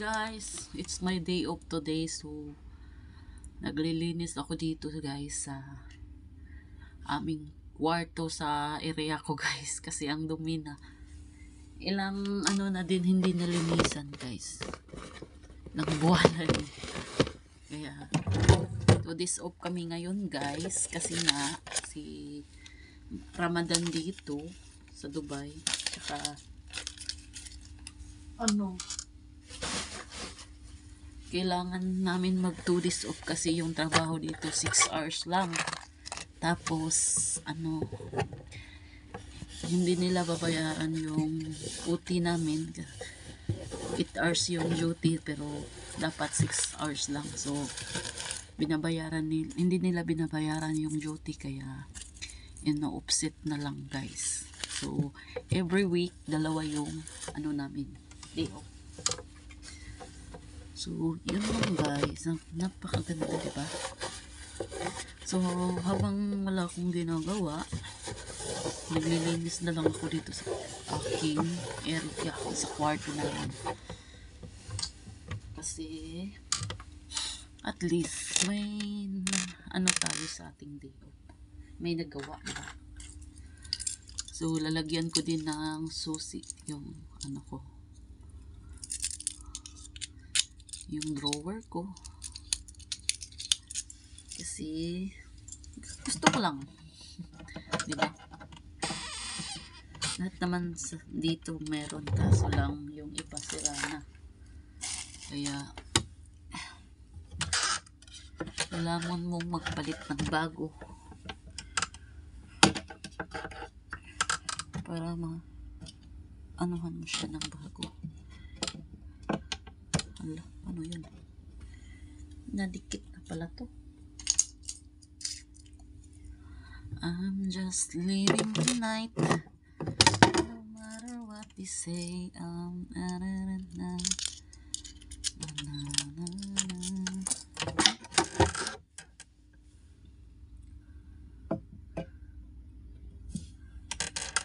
Guys, it's my day off today, so naglilinis ako dito guys sa aming kwarto sa area ko guys kasi ang dumi na. Ilang na din hindi nalinisan guys. Ilang buwan na rin. Kaya to this off kami ngayon guys kasi nga si Ramadan dito sa Dubai. Tsaka kailangan namin mag 2 days off kasi yung trabaho dito 6 hours lang. Tapos hindi nila babayaran yung OT namin. 8 hours yung duty pero dapat 6 hours lang. So hindi nila binabayaran yung duty kaya offset na lang guys. So every week dalawa yung namin day off. So, yun lang guys. Napakaganda, diba? So, habang wala akong ginagawa, naglilinis na lang ako dito sa aking area, sa kwarto namin. Kasi, at least, may tayo sa ating day off. May nagawa, diba? So, lalagyan ko din ng susi yung ko. Yung drawer ko kasi gusto ko lang diba lahat naman dito meron kaso lang yung iba sira na kaya kailangan mong magpalit ng bago para anuhan mo siya ng bago. Hala, ano yun? Nadikit na pala to. I'm just living tonight. No matter what they say.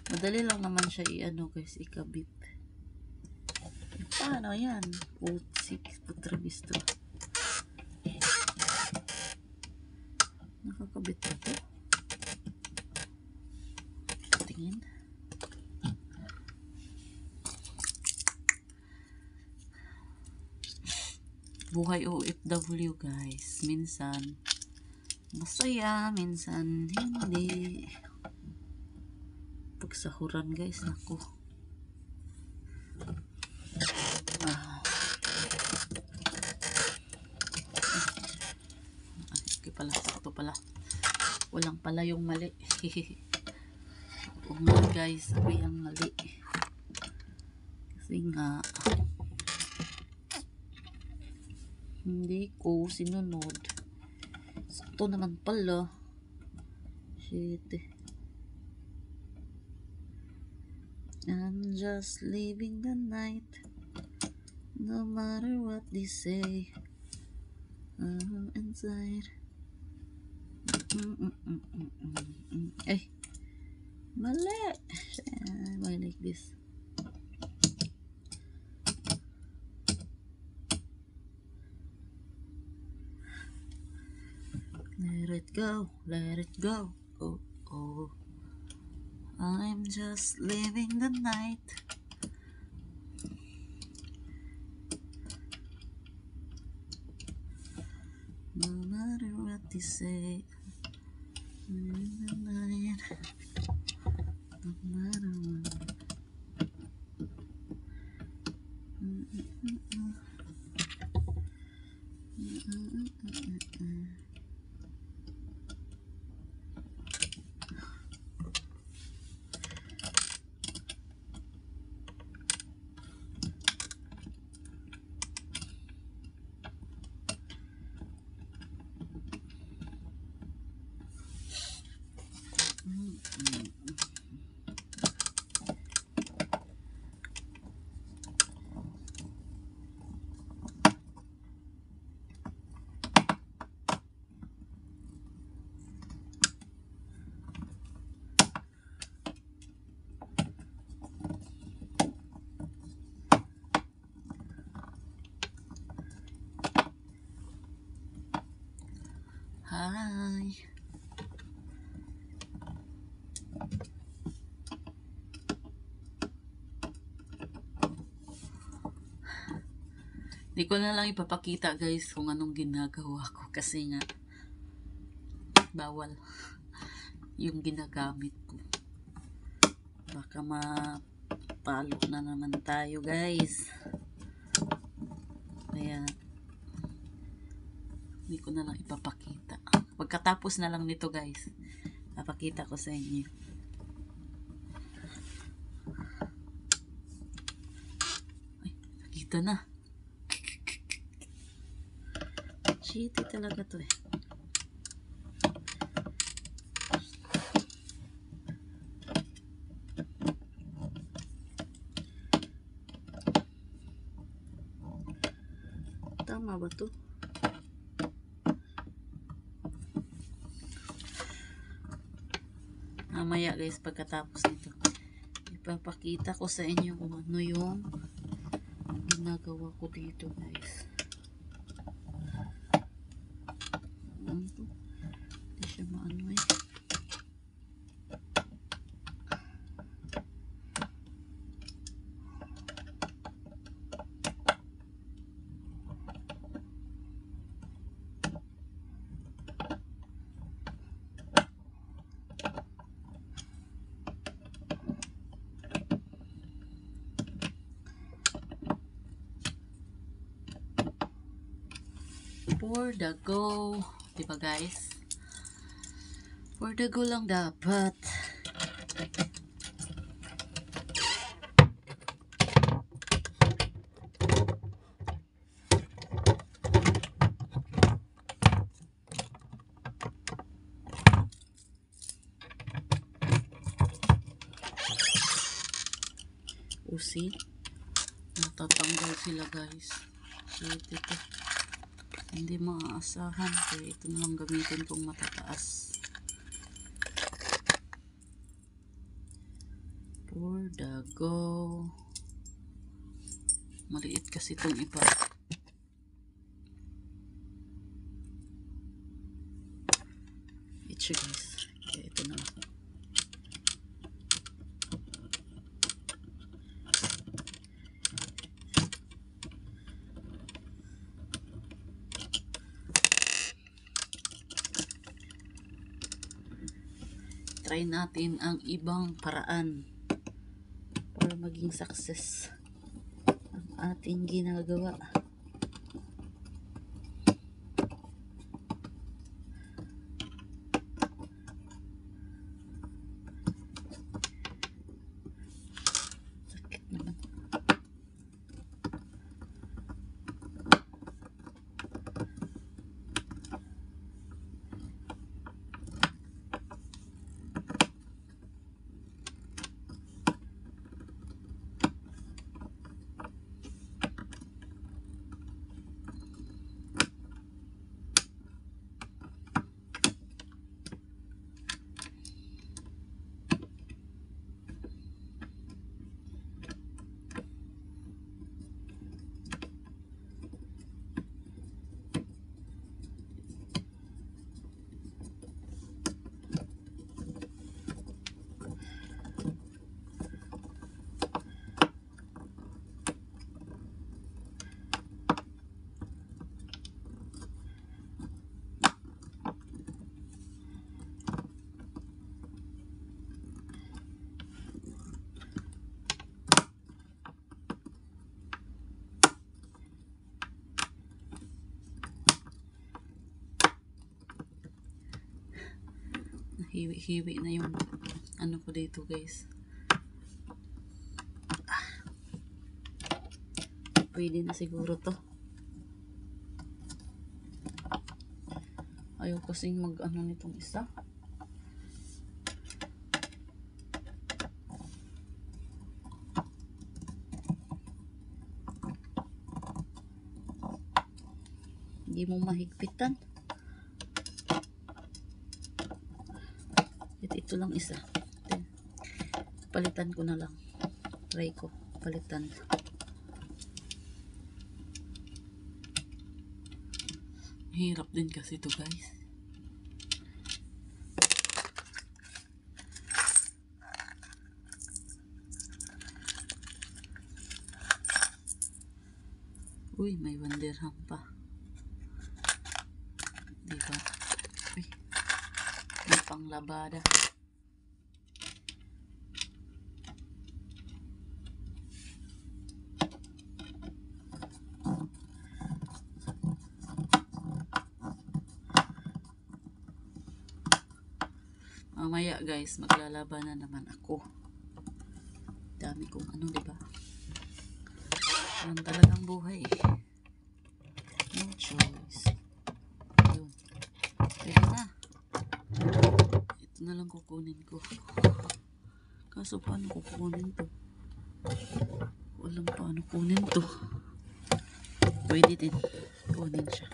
Madali lang naman siya guys, ikabit. Paano yan? Putrabis to. Nakakabit na to. Tingin. Buhay OFW guys. Minsan masaya, minsan hindi. Pagsahuran guys, naku. Pala, sakto pala. Walang pala yung mali. Guys, sabi ang mali. Kasi nga hindi ko sinunod. Sakto naman pala. Shit. I'm just living the night. No matter what they say. I'm inside. Ay, mali. Why like this? Let it go, let it go. Oh, oh. I'm just living the night. No matter what they say. In the night, no matter what. Bye! Di ko na lang ipapakita guys kung anong ginagawa ko kasi nga bawal yung ginagamit ko. Baka mapalo na naman tayo guys. Kaya di ko na lang ipapakita. Pagkatapos na lang nito guys, papakita ko sa inyo. Ay, nakita na. Cheaty talaga to eh. Tama ba to? Mamaya guys, pagkatapos nito, ipapakita ko sa inyo kung ano yung ginagawa ko dito guys. Hindi siya maano eh. For the go, diba guys? For the go lang dapat. See, natatanggal sila guys. So ito hindi maaasahan, kaya ito na lang gamitin kong matataas. For the go. Maliit kasi itong iba. Ito guys, kaya ito na lang. Try natin ang ibang paraan para maging success ang ating ginagawa. Sakit naman. Hiwi-hiwi na yung ano ko dito guys. Pwede na siguro to. Ayaw kasing mag ano nitong isa. Hindi mo mahigpitan. Ito lang isa. Palitan ko na lang. Try ko. Palitan. Hirap din kasi ito guys. Uy, may 1 dirham pa. Diba? Uy, may panglabada. Mamaya guys, maglalaban na naman ako. Dami kong ano, diba? Yan talagang buhay eh. No choice. Yun. Pwede na. Ito na lang kukunin ko. Kaso paano kukunin to? Walang paano kunin to. Pwede din. Kunin siya.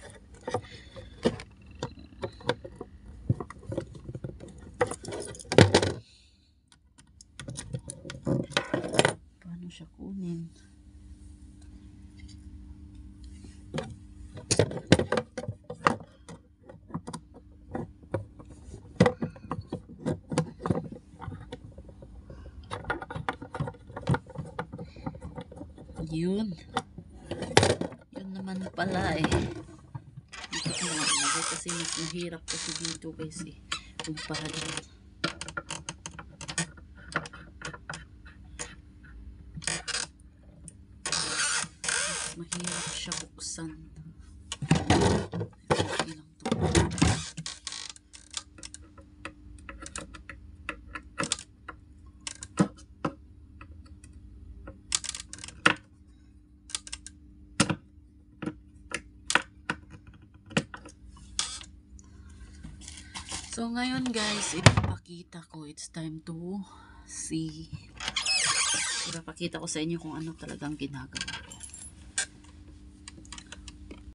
Paano siya kunin? Yun. Yun naman pala eh. Dito ko na ilagay kasi mas mahirap kasi dito guys eh. Kumpara dito. Mas mahirap siya buksan. Okay lang to. So ngayon guys, ipapakita ko, it's time to see. Ipapakita ko sa inyo kung ano talagang ginagawa ko.